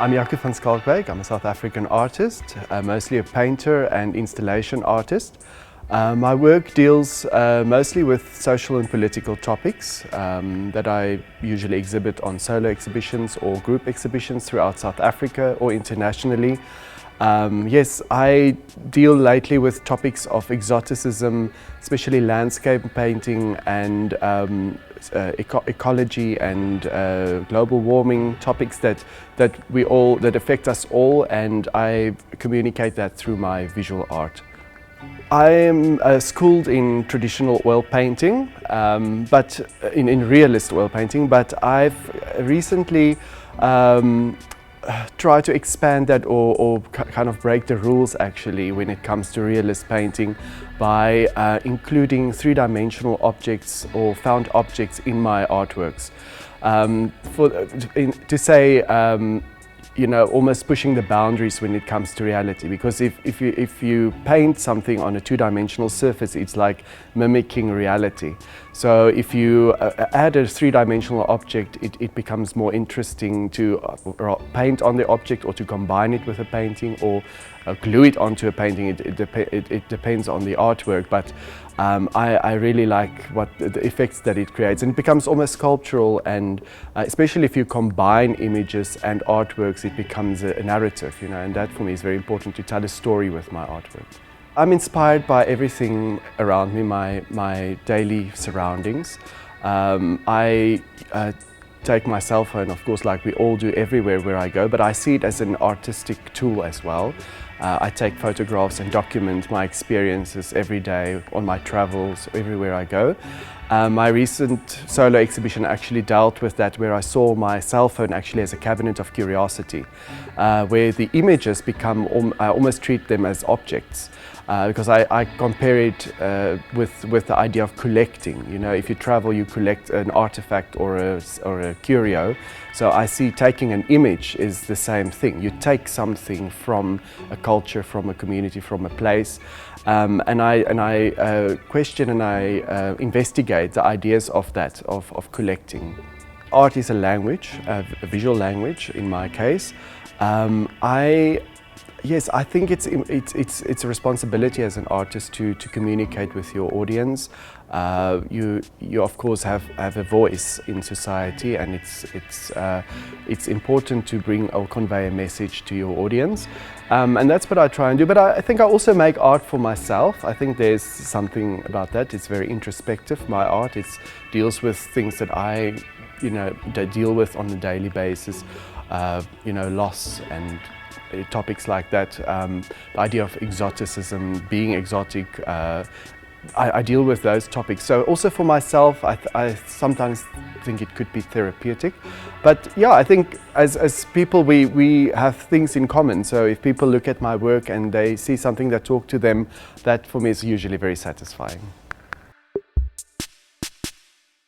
I'm Jaco van SCHALKWYK. I'm a South African artist, mostly a painter and installation artist. My work deals mostly with social and political topics that I usually exhibit on solo exhibitions or group exhibitions throughout South Africa or internationally. Yes, I deal lately with topics of exoticism, especially landscape painting and ecology and global warming topics that affect us all, and I communicate that through my visual art. I am schooled in traditional oil painting, but in realist oil painting, but I've recently try to expand that or kind of break the rules actually when it comes to realist painting by including three-dimensional objects or found objects in my artworks. You know, almost pushing the boundaries when it comes to reality, because if you paint something on a two-dimensional surface, it's like mimicking reality. So if you add a three-dimensional object, it becomes more interesting to paint on the object or to combine it with a painting or glue it onto a painting. It depends on the artwork, but I really like what the effects that it creates, and it becomes almost sculptural, and especially if you combine images and artworks, it becomes a narrative, you know, and that for me is very important, to tell a story with my artwork. I'm inspired by everything around me, my daily surroundings. I take my cell phone, of course, like we all do everywhere where I go, but I see it as an artistic tool as well. I take photographs and document my experiences every day on my travels, everywhere I go. My recent solo exhibition actually dealt with that, where I saw my cell phone actually as a cabinet of curiosity, where the images become, I almost treat them as objects. Because I compare it with the idea of collecting. You know, if you travel, you collect an artifact or a curio. So I see taking an image is the same thing. You take something from a culture, from a community, from a place, and I question and I investigate the ideas of that, of collecting. Art is a language, a visual language in my case. Yes, I think it's a responsibility as an artist to communicate with your audience. You of course have a voice in society, and it's important to bring or convey a message to your audience, and that's what I try and do. But I think I also make art for myself. I think there's something about that. It's very introspective. My art deals with things that I deal with on a daily basis. Loss and topics like that, the idea of exoticism, being exotic, I deal with those topics. So also for myself, I sometimes think it could be therapeutic. But yeah, I think as people we have things in common. So if people look at my work and they see something that talks to them, that for me is usually very satisfying.